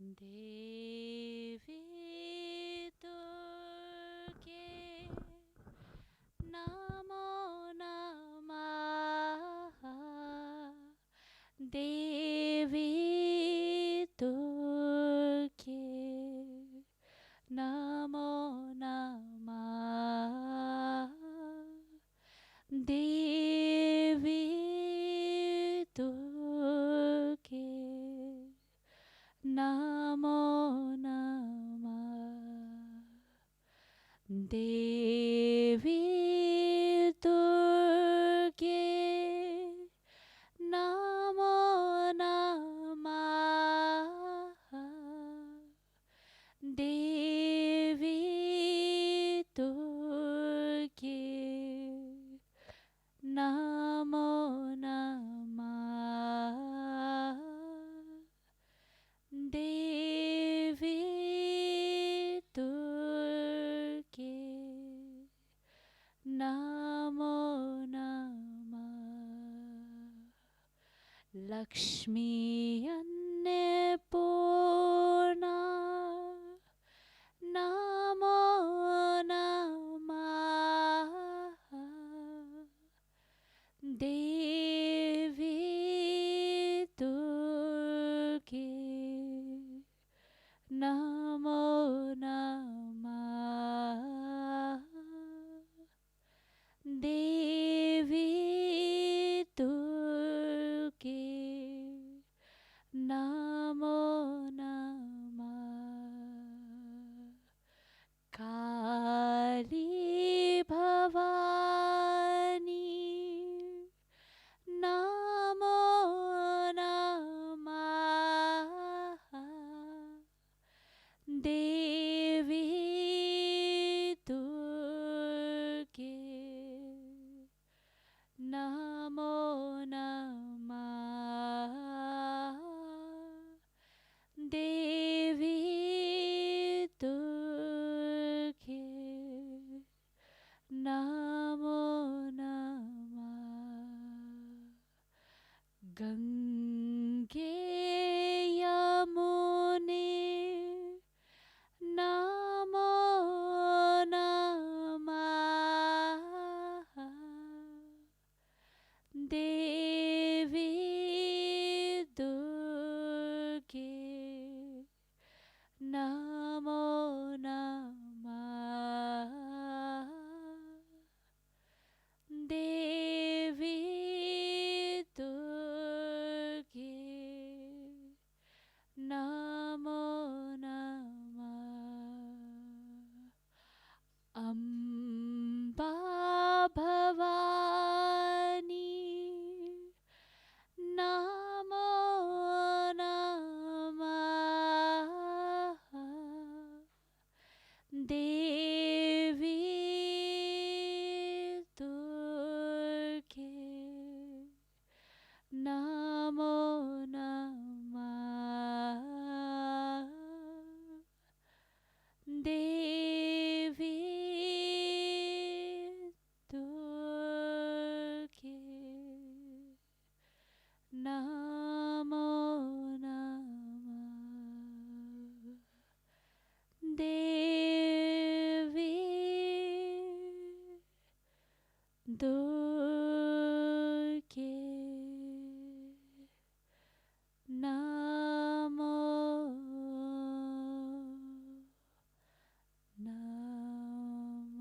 देवी दुर्गे नमो नमः देवी दुर्गे नमो नमः देवी दुर्गे नमो नमः देवी दुर्गे नमो नमः देवी दुर्गे नमो नमः देवी दुर्गे नमो नमः लक्ष्मी अन्नपूर्णा नमो नमः देवी दुर्गे नमो नमः देवी दुर्गे नमो नमः काली भवानी नमो नमः देवी दुर्गे नमो नमः देवी दुर्गे नमो नमः गंगे यमुने नमो नमः देवी दुर्गे नमो नमः देवी दुर्गे नमो नमः अम्बा भवानी नमो नमः देवी दुर्गे नमो नमः देवी दुर्गे नमो नमः देवी दुर्गे नमो नमः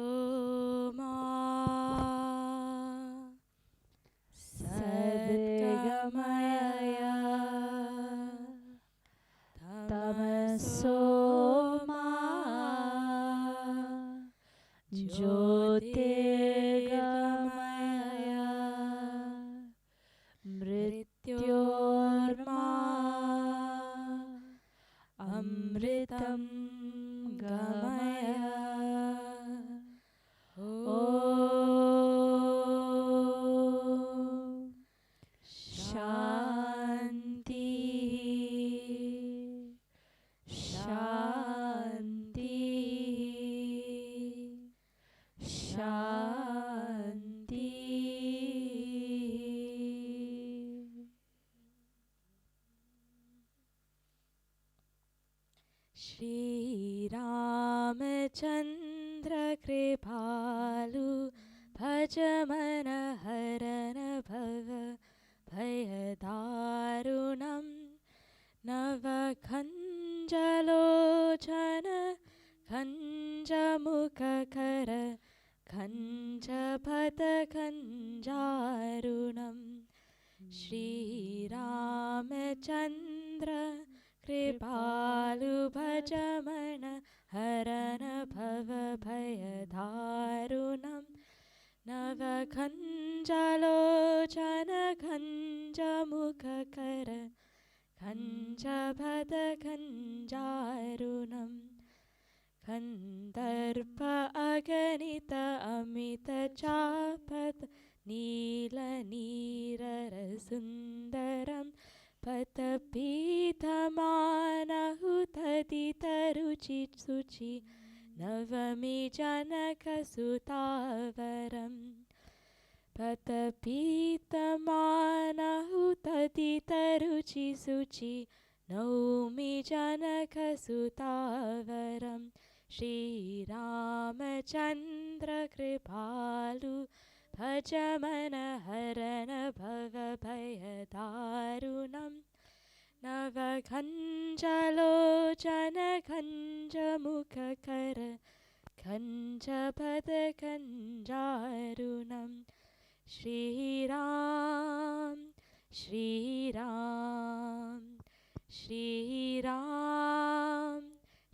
सोमा सद्गमय तमसो मा ज्योतिर्गमय मृत्योर्मा अमृतं गमय ॐ शान्ति शान्ति शान्ति। श्री रामचन्द्र कृपालु भज मन हरन भव भयदारुणं नवखञ्जलोचन खञ्जमुखकर खञ्जपदखञ्जारुणं श्रीरामचन्द्र कृपालु भज मन हरन भव भयदारुणं नवखञ्जलोचन खञ्जमुखकर खञ्जपदखञ्जारुणं कन्दर्प अगणित अमित चापद नीलनीररसुन्दरं पतपीतमानहुतदितरुचि शुचि नवमी जनकसुतावरं पतपीतमानहुतदितरुचि शुचि नौमि जनकसुतावरं श्रीरामचन्द्र कृपालु भज मन हरन भव भयदारुणं नवखञ्जलोचन खञ्जमुखकर खञ्जपदखञ्जारुणं श्रीराम श्रीराम श्रीराम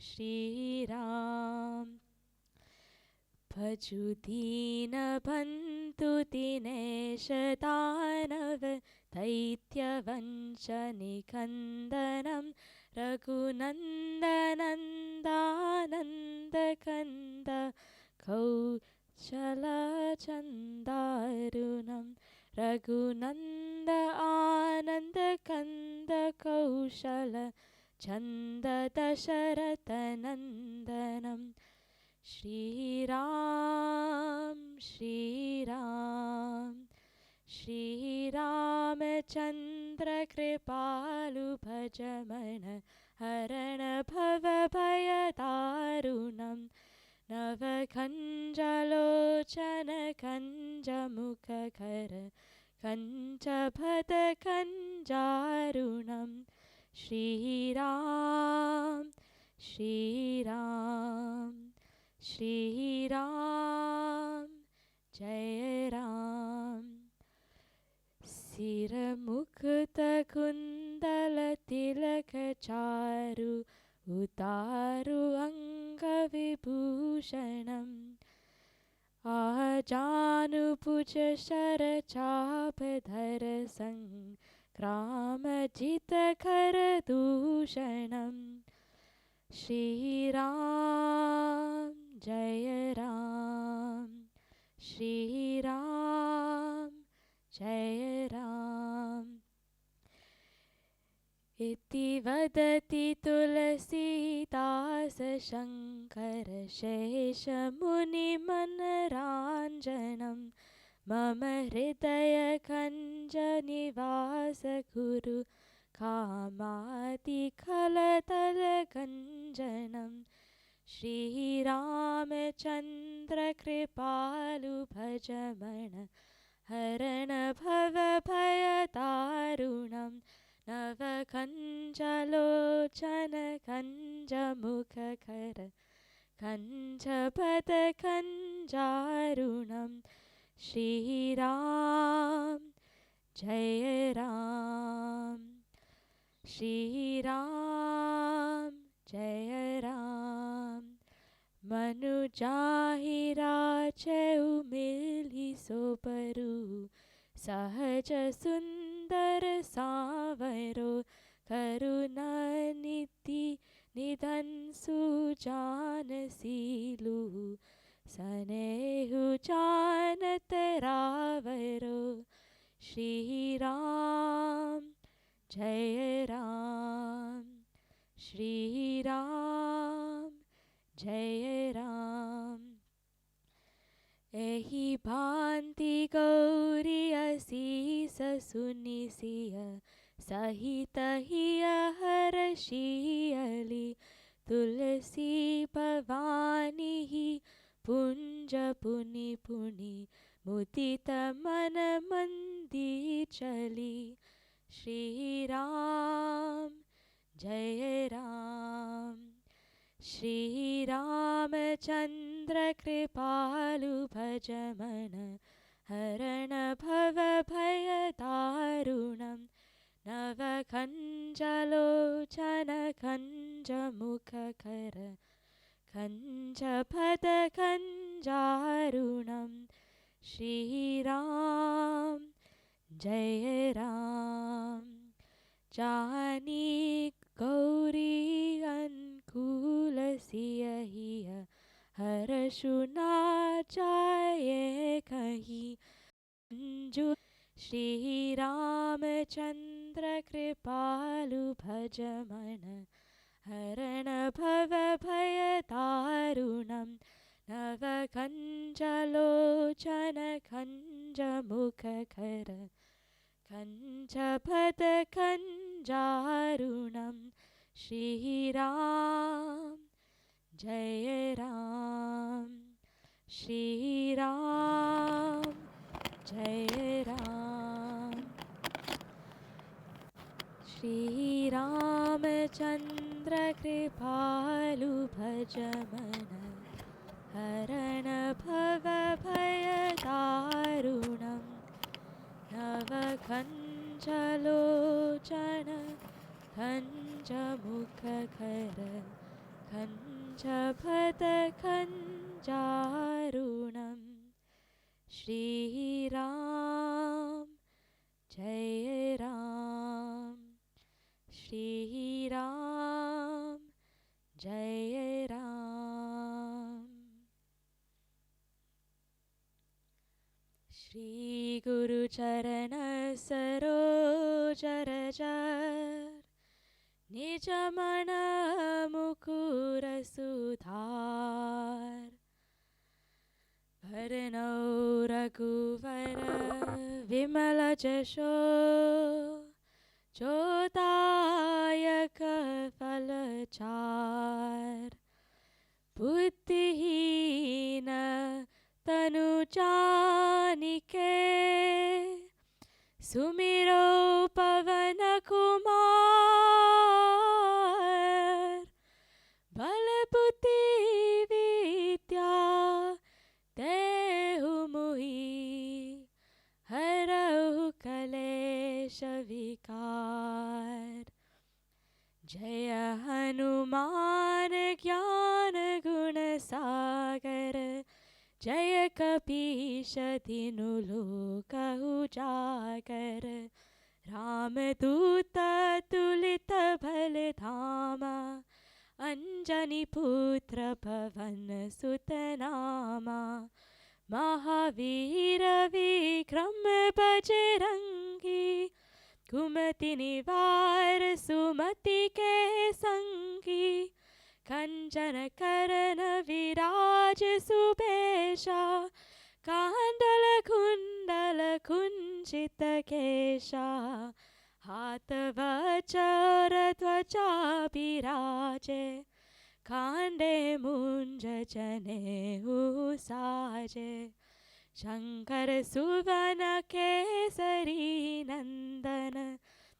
श्रीराम भजु दीनबन्धु दिनेश दानव दैत्यवंशनिकन्दनं रघुनन्दनन्दानन्दकन्द कौशलचन्दारुणं रघुनन्द आनन्दकन्द कौशल चन्द दशरथनन्दनं श्रीराम श्रीराम श्रीरामचन्द्र कृपालु भज मन हरण भव भयदारुणं नवखञ्जलोचन खञ्जमुखकर खञ्जपदखञ्जारुणं श्रीराम श्रीराम श्रीराम जय राम। सिरमुकुटकुण्डल तिलक चारु उतारु अङ्गविभूषणम् आजानुभुज शरचापधर सङ्ग्रामजितकर दूषणं श्रीराम जय राम श्रीराम जय राम। इति वदति तुलसीदास शङ्कर शेषमुनिमनराञ्जनं मम हृदय कञ्जनिवास कुरु कामादिखलतलकञ्जनं श्रीरामचन्द्र कृपालु भज मन हरण भव भयदारुणं नवखञ्जलोचन खञ्जमुखकर कञ्जपदकञ्जारुणं श्रीराम जय राम श्रीराम जय राम मनुजाहिराचउ मिलि सोपरु सहज सुंदर सावरो करुणानिधि निधन सुजानशीलु सनेहु जानत रावरो श्रीराम जय राम श्रीराम जय राम एहि भांति गौरी असीस सुनिसिय सहित हिय हर्षियलि तुलसी भवानी पुंज पुनि पुनि मुदित मन मंदिर चली श्रीराम जय राम श्रीरामचंद्र कृपालु भजमन हरण भव भय दारुणं नवकञ्जलोचन कञ्जमुखकर कञ्जपदकञ्जारुणं श्रीराम जय राम जानी गौरी अनुकूलसिय हिय हर्षुना जाये कही अंजु श्रीरामचंद्र कृपालु भजमन हरण भव भय दारुणं नवकञ्जलोचन कञ्जमुखकर कञ्जपदकञ्जारुणं श्रीराम जय राम श्रीराम जय राम श्रीरामचंद्र कृपालु भजमन हरण भव भय दारुणं नवकञ्जलोचन कञ्जमुखकर कञ्जपदकञ्जारुणं श्रीराम जय राम श्रीराम जय राम श्री गुरु चरण सरोज रज निज मन मुकुर सुधार भरनौ रघुवर विमल जशो जोदायक फलचार बुद्धिहीन तनु जानिके सुमिरो पवन कुमार बल बुद्धि विद्या देहु मुहि हरहु कलेश विकार जय हनुमान ज्ञान गुण सागर जय कपीश तिनु लोक उजागर रामदूत तुलित बल धामा अंजनी पुत्र पवन सुत नामा महावीर विक्रम बजरंगी कुमति निवार सुमति के संगी कंचन करन विराज सुबेशा कांडल कुंडल कुंचित केशा हाथ वज्र ध्वजा विराजे कांडे मुंज जनेऊ साजे शंकर सुवन केसरी नंदन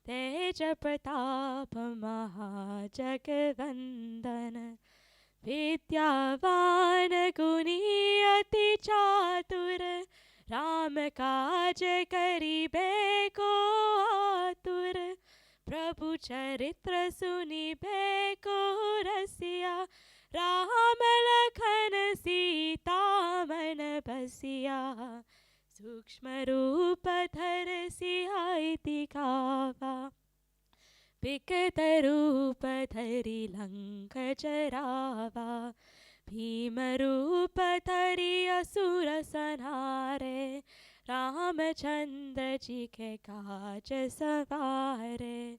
तेज प्रताप महाजगवंदन विद्यावान गुणी अति चातुर, राम काज करिबे को आतुर। प्रभु चरित्र सुनिबे को रसिया, राम लखन सीता मन बसिया। सूक्ष्म रूप धर सियाइति गावा, विकट रूप धरि लंक जरावा। भीम रूप धरि असुर संहारे, रामचंद्र जी के काज सवारे।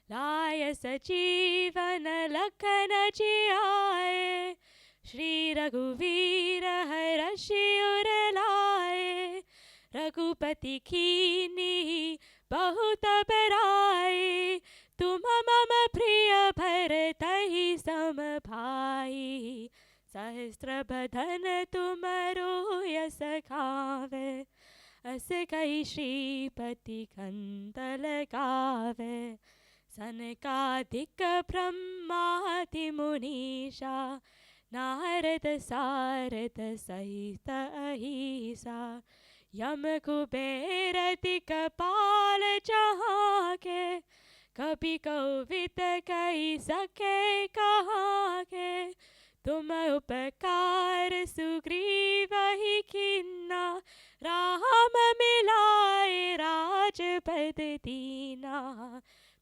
लाय सजीवन लखन जियाए, श्री रघुवीर हरषि उर लाए। रघुपति कीन्ही बहुत बड़ाई, तुम मम प्रिय भरतहि सम भाई। सहस्र बदन तुमरो यस गावे, अस कहि श्रीपति कंठ लगावे। सनकादिक ब्रह्मादि मुनीषा, नारद सारद सहित अहिसा। यम कुबेर दिक्पाल जहाँ के, कभी कोविद कहि सके कहाँ के। तुम उपकार सुग्रीव ही कीन्हा, राम मिलाए राजपद दीना।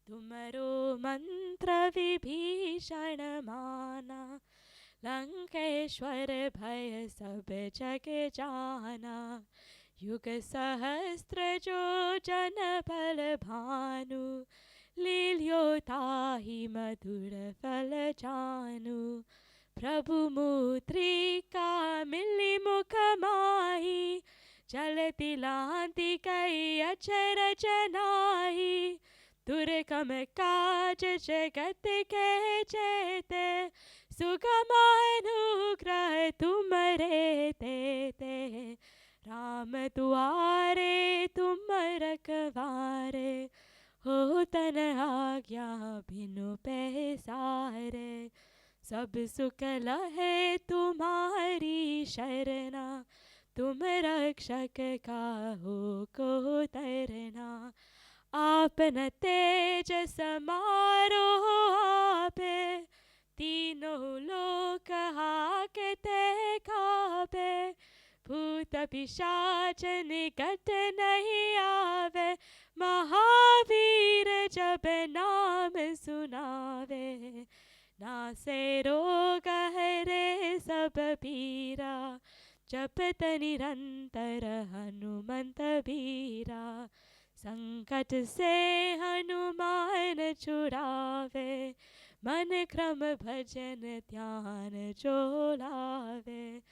तुमरो मंत्र विभीषण माना, लंकेश्वर भय सब जग जाना। युग सहस्त्र जो जन बल भानु, लील्यो ताहि मधुर फल जानु। प्रभु मुद्रिका मिली मुख माही, चलति लांति कई अचरज नाही। दुर्गम काज जगत के जेते, सुगम अनुग्रह तुमरे तेते। राम दुआरे तुम रखवारे, हो तन आज्ञा बिनु पैसारे। सब सुख लहे तुम्हारी शरणा, तुम रक्षक काहू को तरना। आपन तेज समारो आपे, तीनों लोक हाकते कापे। भूत पिशाच निकट नहीं आवे, महावीर जब नाम सुनावे। नासे रोग हरे सब पीरा, जपत निरंतर हनुमंत बीरा। संकट से हनुमान छुड़ावे, मन क्रम भजन ध्यान जो लावे।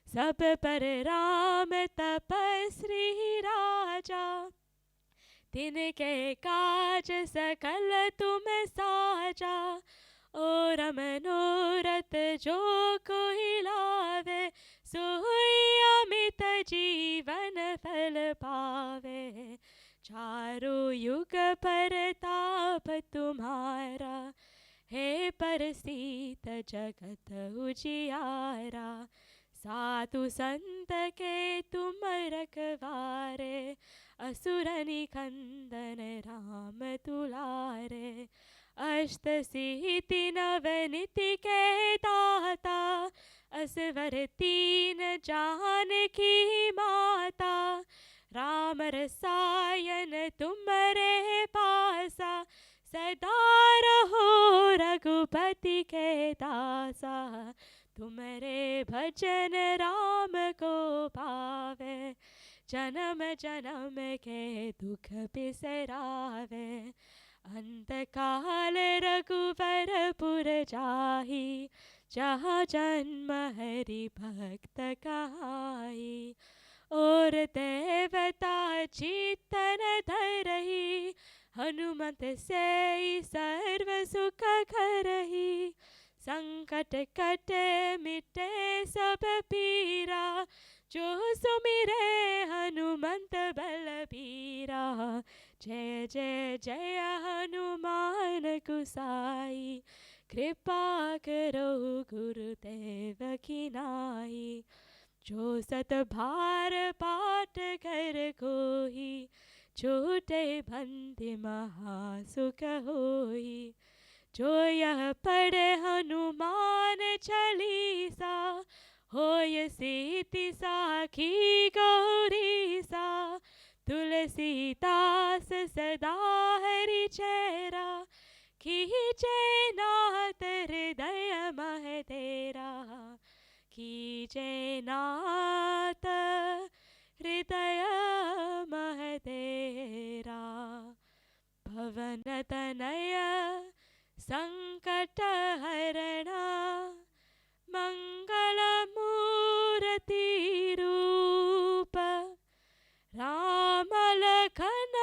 सब पर राम तपस्वी राजा, तिनके काज सकल तुम साजा। और मनोरथ जो कोई लावे, सोई अमित जीवन फल पावे। चारों युग परताप तुम्हारा, हे परसित जगत उजियारा। साधु संत के तुम रखवारे, असुर निकंदन राम दुलारे। अष्ट सिद्धि नव निधि के दाता, असवर तीन जानकी माता। राम रसायन तुम्हारे पासा, सदा रहो रघुपति के दासा। तुम्हारे भजन राम को पावे, जन्म जन्म के दुख बिसरावे। अंत काल रघुवर पुर जाहि, जहाँ जन्म हरि भक्त कहाई। और देवता चित्तन धरहि, हनुमत से सर्व सुख करहि। संकट कटे मिटे सब पीरा, जो सुमिरे हनुमंत बलबीरा। जय जय जय हनुमान गुसाई, कृपा करो गुरुदेव की नाई। जो सत भार पाठ कर कोई, छोटे बंदी महासुख होई। जो यह पढ़े हनुमान चालीसा, होय सीति साखी गौरी सा। तुलसीदास सदा हरि चेरा, कीजे नाथ हृदय मह तेरा। कीजे नाथ हृदय मह तेरा। पवन तनय संकट हरणा, मंगल मूर्ति रूप। राम लखन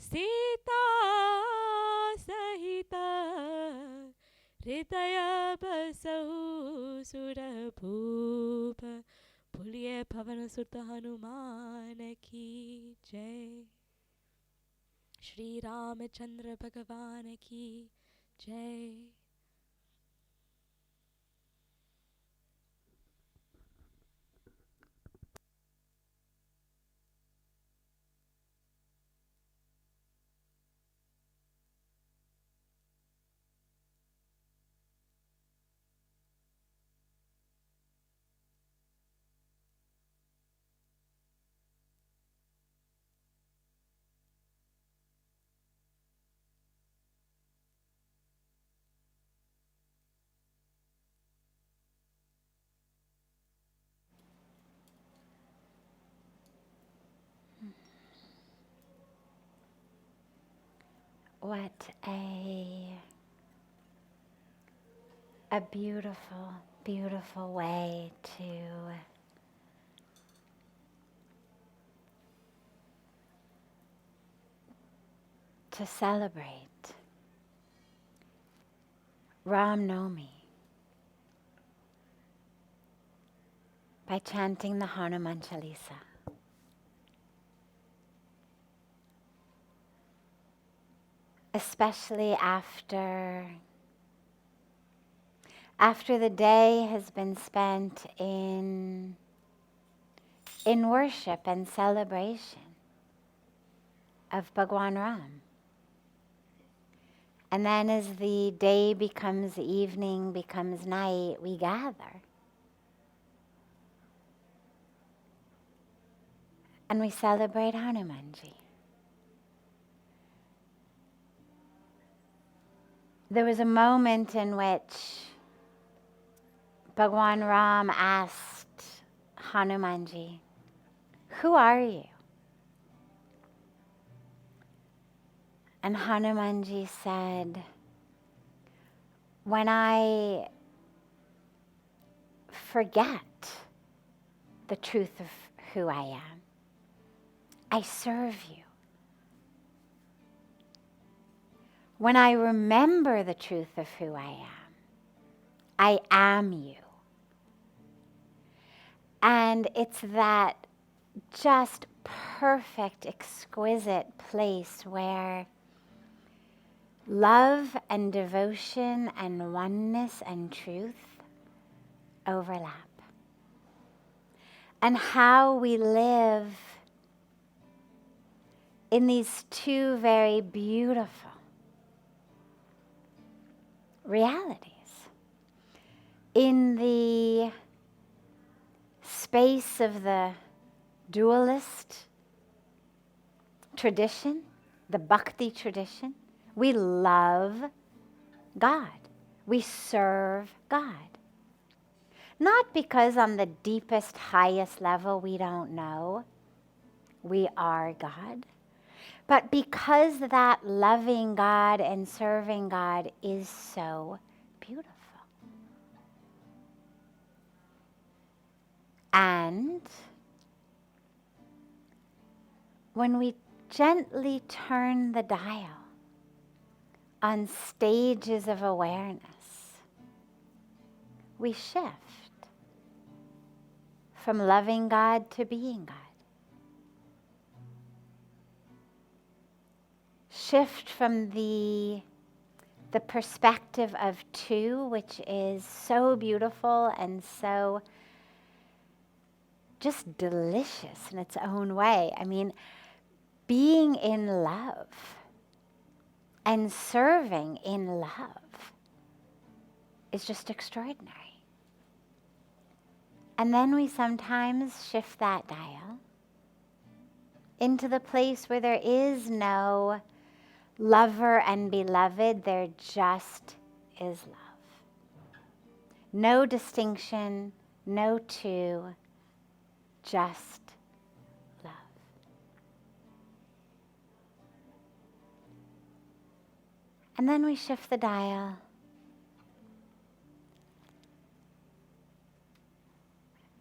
सीता सहित, हृदय बसहु सुरभूप। बोलिए पवन सुत हनुमान की जय। श्री रामचंद्र भगवान की जय। What a beautiful, beautiful way to celebrate Ram Navami by chanting the Hanuman Chalisa. Especially after the day has been spent in worship and celebration of Bhagwan Ram. And then as the day becomes evening, becomes night, we gather. And we celebrate Hanumanji. There was a moment in which Bhagwan Ram asked Hanumanji, "Who are you?" And Hanumanji said, "When I forget the truth of who I am, I serve you. When I remember the truth of who I am you." And it's that just perfect, exquisite place where love and devotion and oneness and truth overlap. And how we live in these two very beautiful realities. In the space of the dualist tradition, the bhakti tradition, we love God. We serve God. Not because on the deepest, highest level we don't know we are God, but because that loving God and serving God is so beautiful. And when we gently turn the dial on stages of awareness, we shift from loving God to being God. Shift from the the perspective of two, which is so beautiful and so just delicious in its own way. I mean, being in love and serving in love is just extraordinary. And then we sometimes shift that dial into the place where there is no lover and beloved, there just is love. No distinction, no two, just love. And then we shift the dial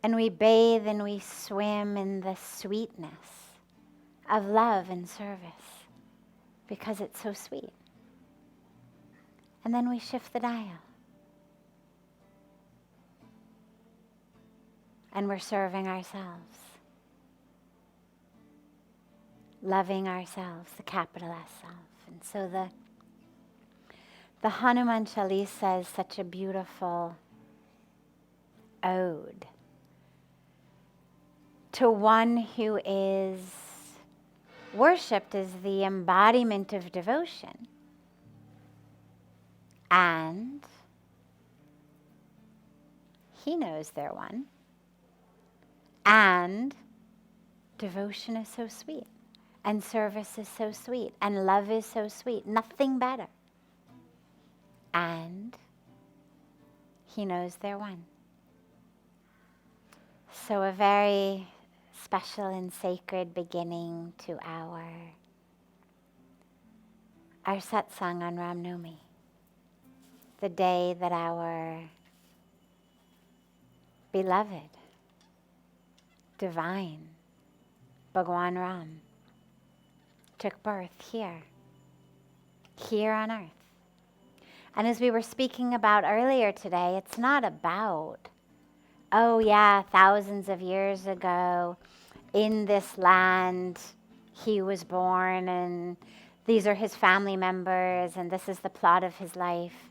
and we bathe and we swim in the sweetness of love and service because it's so sweet. And then we shift the dial and we're serving ourselves, loving ourselves, the capital S self. And so the Hanuman Chalisa is such a beautiful ode to one who is worshipped as the embodiment of devotion. And he knows they're one. And devotion is so sweet. And service is so sweet. And love is so sweet. Nothing better. And he knows they're one. So a very special and sacred beginning to our satsang on Ram Navami, the day that our beloved, divine Bhagwan Ram took birth here on earth. And as we were speaking about earlier today, it's not about, oh yeah, thousands of years ago, in this land, he was born, and these are his family members, and this is the plot of his life.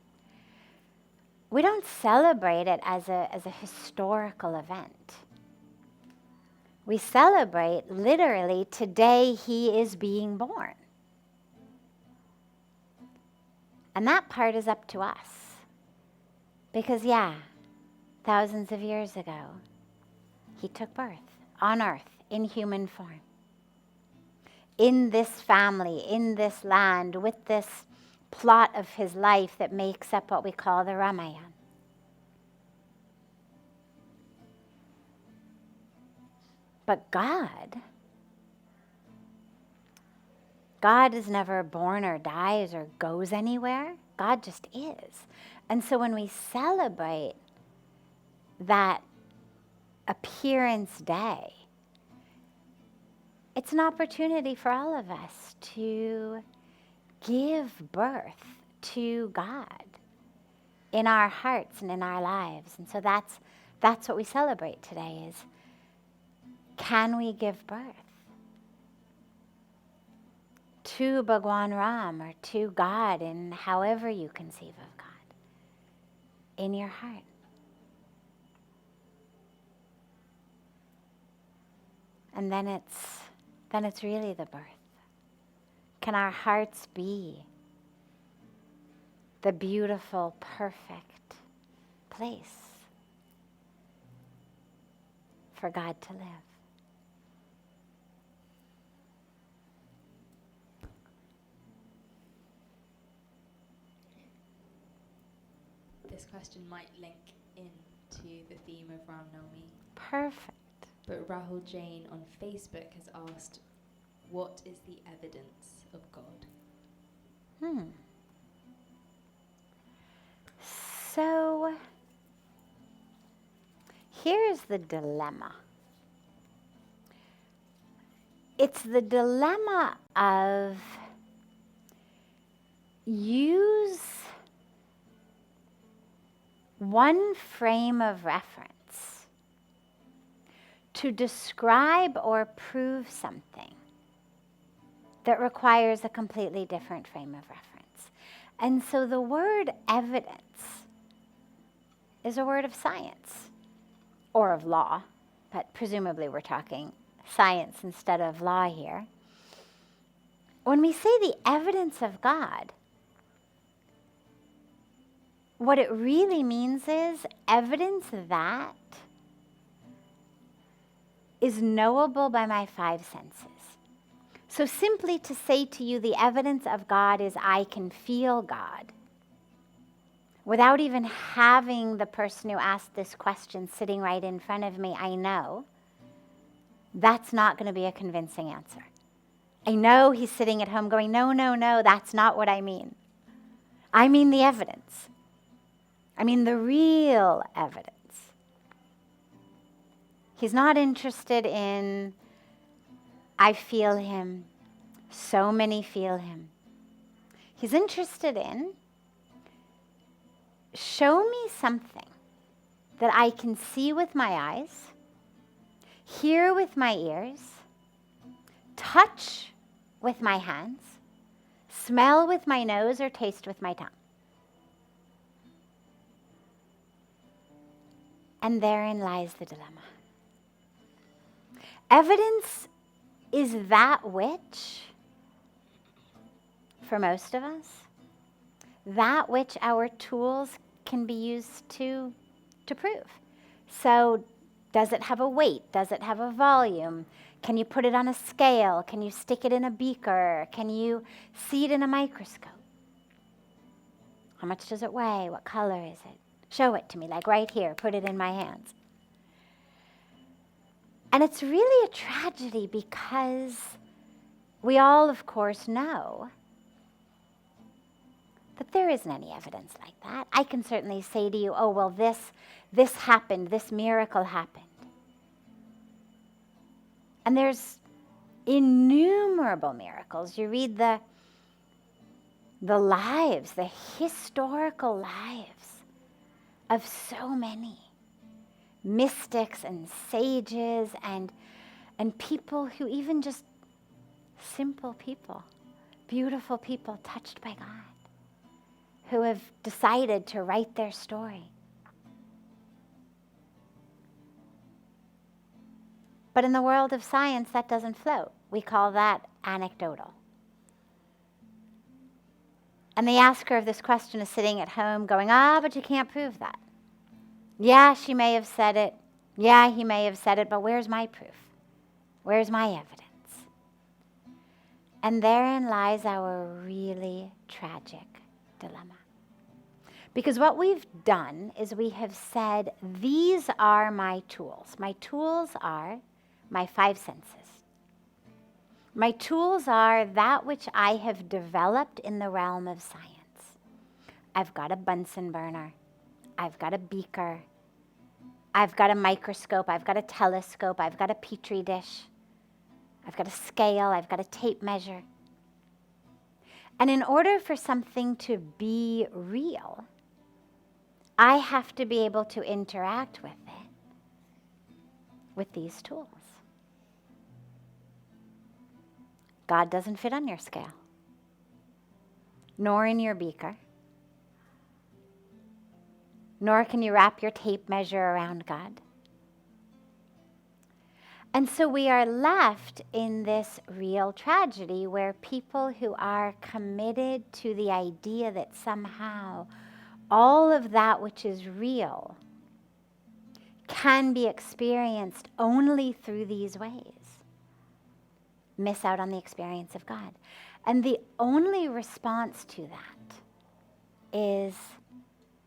We don't celebrate it as a historical event. We celebrate, literally, today he is being born. And that part is up to us. Because, yeah, thousands of years ago, he took birth on earth in human form. In this family, in this land, with this plot of his life that makes up what we call the Ramayana. But God is never born or dies or goes anywhere. God just is. And so when we celebrate that appearance day, it's an opportunity for all of us to give birth to God in our hearts and in our lives. And so that's what we celebrate today is, can we give birth to Bhagwan Ram or to God in however you conceive of God in your heart? And then it's really the birth. Can our hearts be the beautiful, perfect place for God to live? This question might link into the theme of Ram Navami. Perfect. But Rahul Jain on Facebook has asked, what is the evidence of God? So, here's the dilemma. It's the dilemma of use one frame of reference to describe or prove something that requires a completely different frame of reference. And so the word evidence is a word of science or of law, but presumably we're talking science instead of law here. When we say the evidence of God, what it really means is evidence that is knowable by my five senses. So simply to say to you the evidence of God is I can feel God, without even having the person who asked this question sitting right in front of me, I know, that's not going to be a convincing answer. I know he's sitting at home going, no, no, no, that's not what I mean. I mean the evidence. I mean the real evidence. He's not interested in, I feel him, so many feel him. He's interested in, show me something that I can see with my eyes, hear with my ears, touch with my hands, smell with my nose, or taste with my tongue. And therein lies the dilemma. Evidence is that which, for most of us, that which our tools can be used to prove. So does it have a weight? Does it have a volume? Can you put it on a scale? Can you stick it in a beaker? Can you see it in a microscope? How much does it weigh? What color is it? Show it to me, like right here. Put it in my hands. And it's really a tragedy because we all, of course, know that there isn't any evidence like that. I can certainly say to you, oh, well, this happened, this miracle happened. And there's innumerable miracles. You read the lives, the historical lives of so many mystics and sages and people who even just simple people, beautiful people touched by God, who have decided to write their story. But in the world of science, that doesn't float. We call that anecdotal. And the asker of this question is sitting at home going, but you can't prove that. Yeah, she may have said it. Yeah, he may have said it, but where's my proof? Where's my evidence? And therein lies our really tragic dilemma. Because what we've done is we have said, these are my tools. My tools are my five senses. My tools are that which I have developed in the realm of science. I've got a Bunsen burner. I've got a beaker. I've got a microscope. I've got a telescope. I've got a petri dish. I've got a scale. I've got a tape measure. And in order for something to be real, I have to be able to interact with it with these tools. God doesn't fit on your scale, nor in your beaker, nor can you wrap your tape measure around God. And so we are left in this real tragedy where people who are committed to the idea that somehow all of that which is real can be experienced only through these ways miss out on the experience of God. And the only response to that is,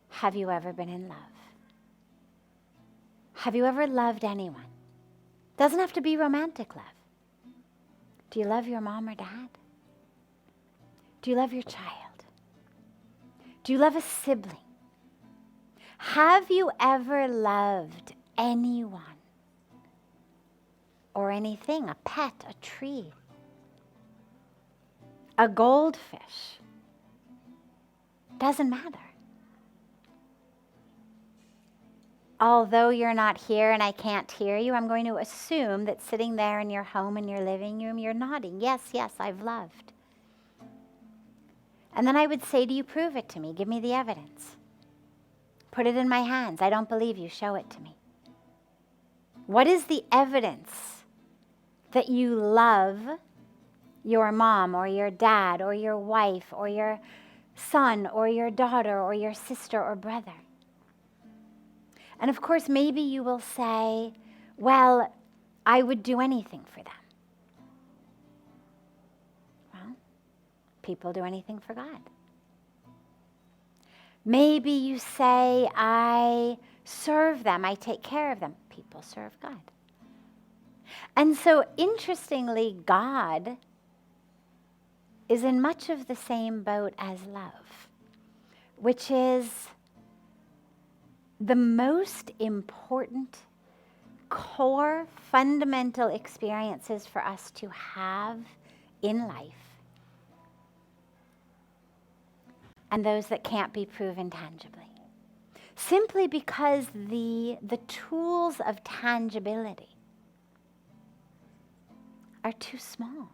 have you ever been in love? Have you ever loved anyone? Doesn't have to be romantic love. Do you love your mom or dad? Do you love your child? Do you love a sibling? Have you ever loved anyone or anything, a pet, a tree, a goldfish? Doesn't matter. Although you're not here and I can't hear you, I'm going to assume that sitting there in your home, in your living room, you're nodding. Yes, yes, I've loved. And then I would say to you, prove it to me. Give me the evidence. Put it in my hands. I don't believe you. Show it to me. What is the evidence that you love your mom or your dad or your wife or your son or your daughter or your sister or brother? And of course, maybe you will say, well, I would do anything for them. Well, people do anything for God. Maybe you say, I serve them, I take care of them. People serve God. And so, interestingly, God is in much of the same boat as love, which is the most important core fundamental experiences for us to have in life, and those that can't be proven tangibly. Simply because the tools of tangibility are too small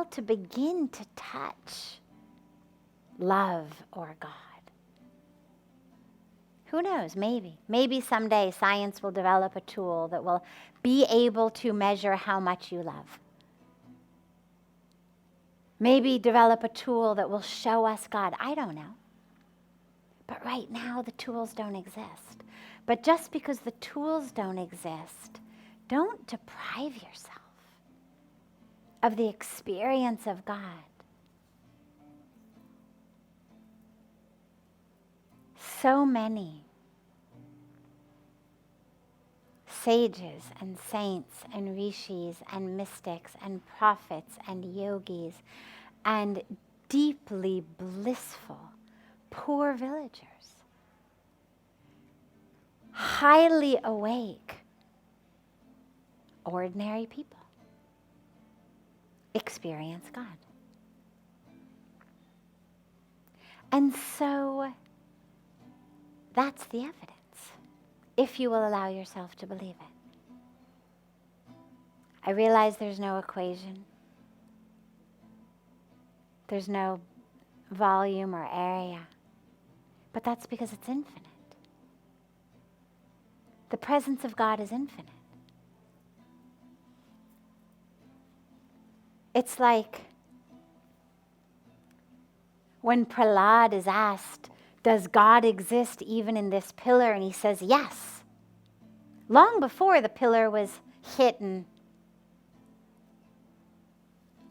to begin to touch love or God. Who knows, maybe someday science will develop a tool that will be able to measure how much you love. Maybe develop a tool that will show us God. I don't know. But right now, the tools don't exist. But just because the tools don't exist, don't deprive yourself of the experience of God. So many sages and saints and rishis and mystics and prophets and yogis and deeply blissful poor villagers, highly awake, ordinary people, experience God. And so that's the evidence, if you will allow yourself to believe it. I realize there's no equation. There's no volume or area. But that's because it's infinite. The presence of God is infinite. It's like when Prahlad is asked, does God exist even in this pillar? And he says, yes. Long before the pillar was hit and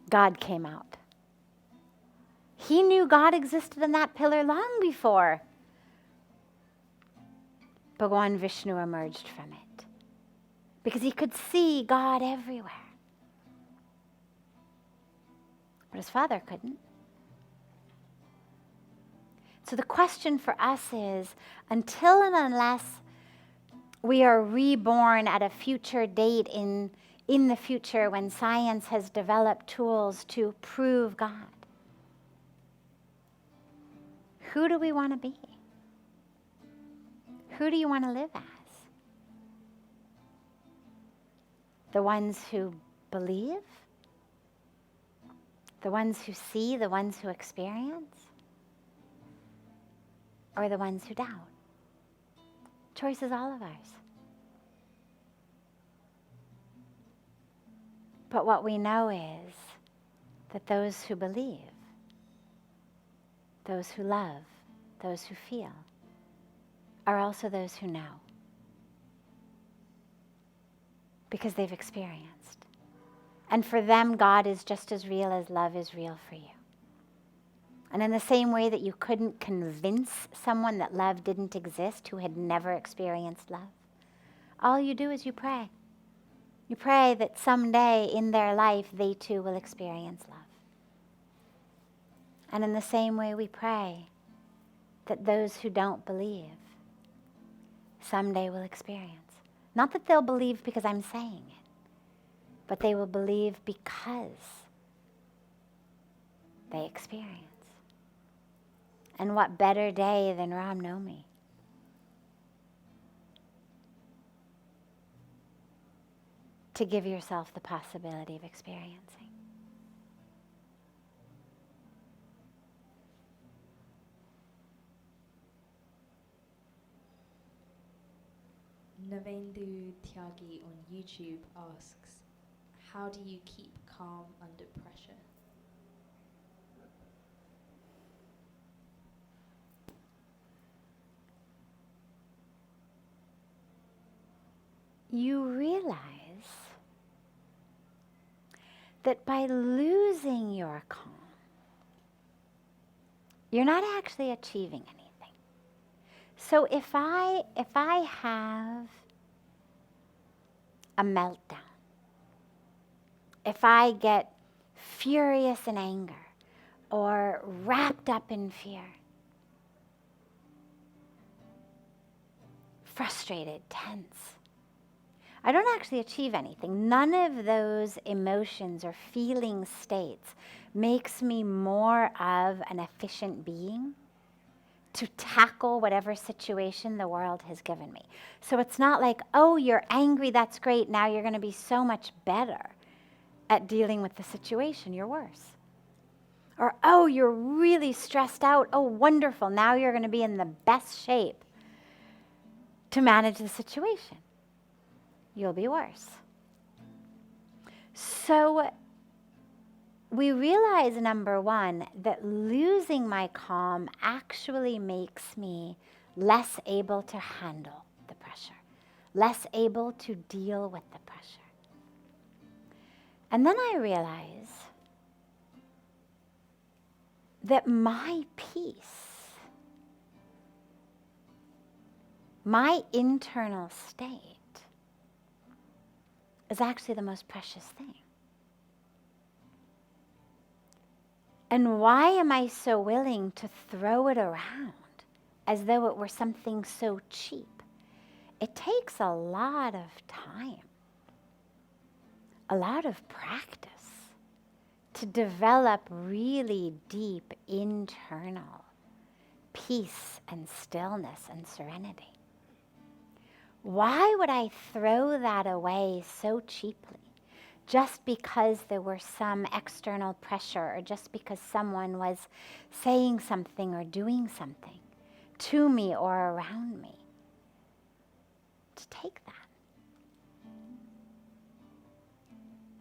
God came out. He knew God existed in that pillar long before Bhagawan Vishnu emerged from it, because he could see God everywhere. But his father couldn't. So the question for us is, until and unless we are reborn at a future date in the future when science has developed tools to prove God, who do we want to be? Who do you want to live as? The ones who believe? The ones who see? The ones who experience? Or the ones who doubt? Choice is all of ours. But what we know is that those who believe, those who love, those who feel, are also those who know, because they've experienced. And for them, God is just as real as love is real for you. And in the same way that you couldn't convince someone that love didn't exist who had never experienced love, all you do is you pray. You pray that someday in their life they too will experience love. And in the same way we pray that those who don't believe someday will experience. Not that they'll believe because I'm saying it, but they will believe because they experience. And what better day than Ram Navami? To give yourself the possibility of experiencing. Navendu Tyagi on YouTube asks, how do you keep calm under pressure? You realize that by losing your calm, you're not actually achieving anything. So if I have a meltdown, if I get furious in anger or wrapped up in fear, frustrated, tense, I don't actually achieve anything. None of those emotions or feeling states makes me more of an efficient being to tackle whatever situation the world has given me. So it's not like, oh, you're angry, that's great, now you're going to be so much better at dealing with the situation, you're worse. Or, oh, you're really stressed out, oh, wonderful, now you're going to be in the best shape to manage the situation. You'll be worse. So we realize, number one, that losing my calm actually makes me less able to handle the pressure, less able to deal with the pressure. And then I realize that my peace, my internal state, is actually the most precious thing. And why am I so willing to throw it around as though it were something so cheap? It takes a lot of time, a lot of practice to develop really deep internal peace and stillness and serenity. Why would I throw that away so cheaply? Just because there were some external pressure, or just because someone was saying something or doing something to me or around me. To take that.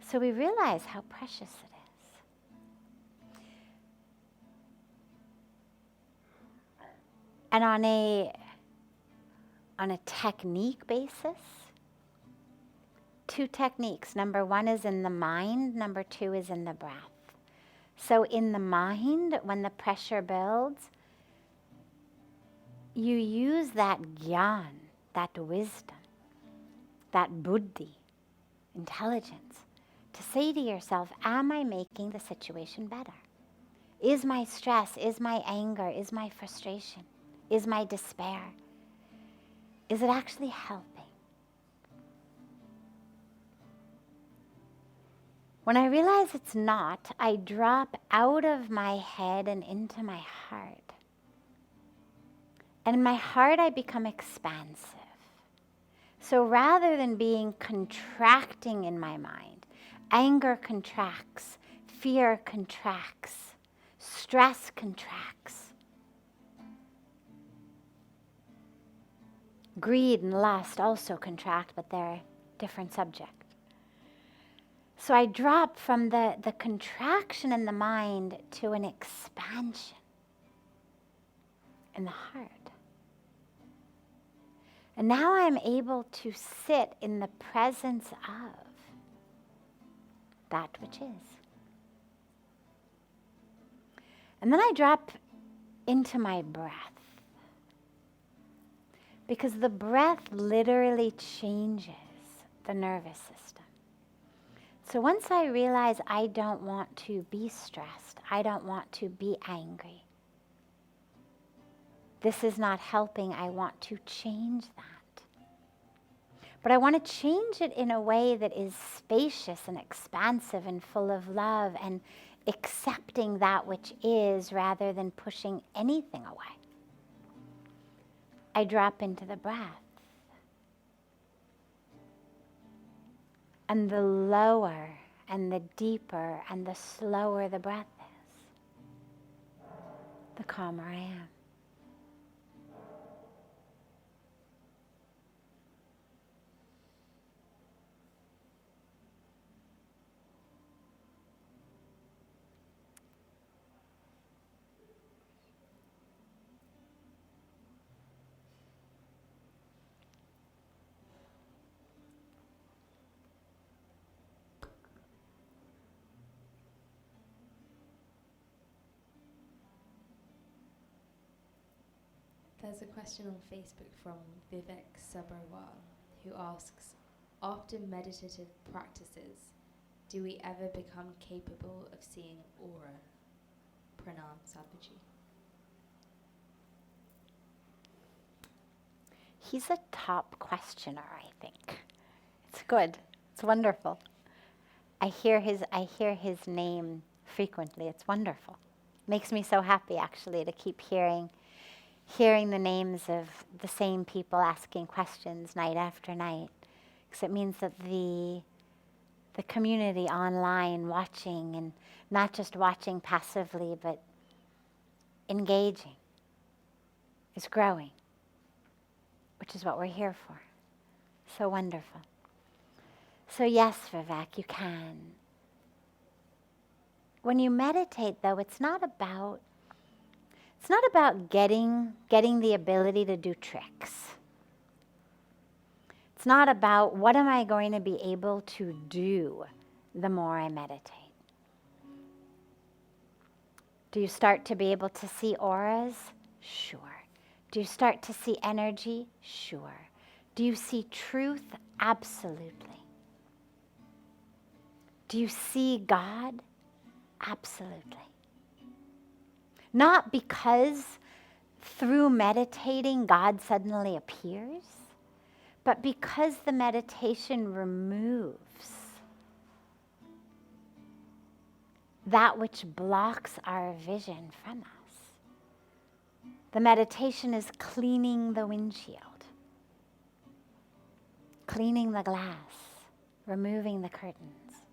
So we realize how precious it is. And on a technique basis, 2 techniques. Number 1 is in the mind, number 2 is in the breath. So in the mind, when the pressure builds, you use that gyan, that wisdom, that buddhi, intelligence, to say to yourself, am I making the situation better? Is my stress, is my anger, is my frustration, is my despair, is it actually helping? When I realize it's not, I drop out of my head and into my heart. And in my heart, I become expansive. So rather than being contracting in my mind, anger contracts, fear contracts, stress contracts. Greed and lust also contract, but they're a different subject. So I drop from the contraction in the mind to an expansion in the heart. And now I'm able to sit in the presence of that which is. And then I drop into my breath. Because the breath literally changes the nervous system. So once I realize I don't want to be stressed, I don't want to be angry, this is not helping, I want to change that. But I want to change it in a way that is spacious and expansive and full of love and accepting that which is rather than pushing anything away. I drop into the breath. And the lower and the deeper and the slower the breath is, the calmer I am. There's a question on Facebook from Vivek Sabharwal who asks, after meditative practices, do we ever become capable of seeing aura? Pranam, Sadhvi. He's a top questioner, I think. It's good. It's wonderful. I hear his name frequently. It's wonderful. Makes me so happy, actually, to keep hearing the names of the same people asking questions night after night, because it means that the community online watching, and not just watching passively, but engaging, is growing, which is what we're here for. So wonderful. So yes, Vivek, you can. When you meditate, though, it's not about getting the ability to do tricks. It's not about what am I going to be able to do the more I meditate. Do you start to be able to see auras? Sure. Do you start to see energy? Sure. Do you see truth? Absolutely. Do you see God? Absolutely. Not because through meditating God suddenly appears, but because the meditation removes that which blocks our vision from us. The meditation is cleaning the windshield, cleaning the glass, removing the curtains.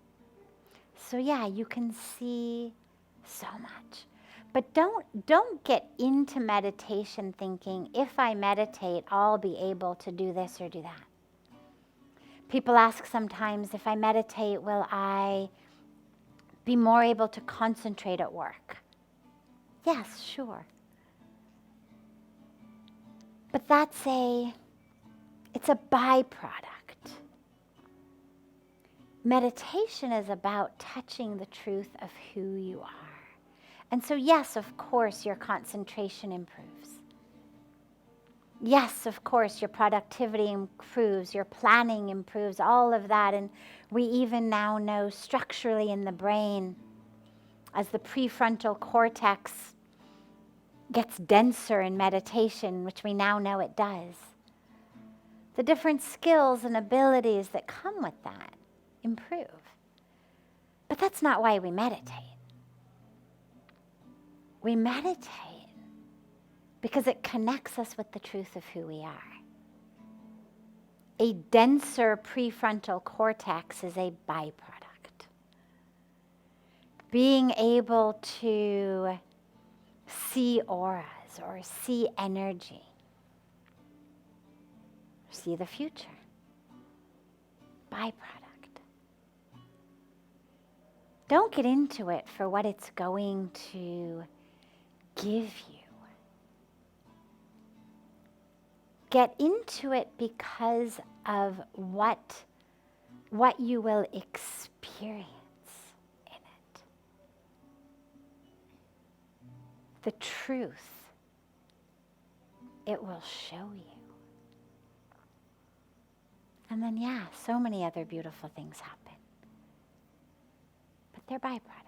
So yeah, you can see so much. But don't get into meditation thinking, if I meditate, I'll be able to do this or do that. People ask sometimes, if I meditate, will I be more able to concentrate at work? Yes, sure. But it's a byproduct. Meditation is about touching the truth of who you are. And so yes, of course, your concentration improves. Yes, of course, your productivity improves, your planning improves, all of that. And we even now know structurally in the brain, as the prefrontal cortex gets denser in meditation, which we now know it does, the different skills and abilities that come with that improve. But that's not why we meditate. We meditate because it connects us with the truth of who we are. A denser prefrontal cortex is a byproduct. Being able to see auras or see energy, see the future, byproduct. Don't get into it for what it's going to give you. Get into it because of what you will experience in it. The truth it will show you. And then, yeah, so many other beautiful things happen. But they're byproducts.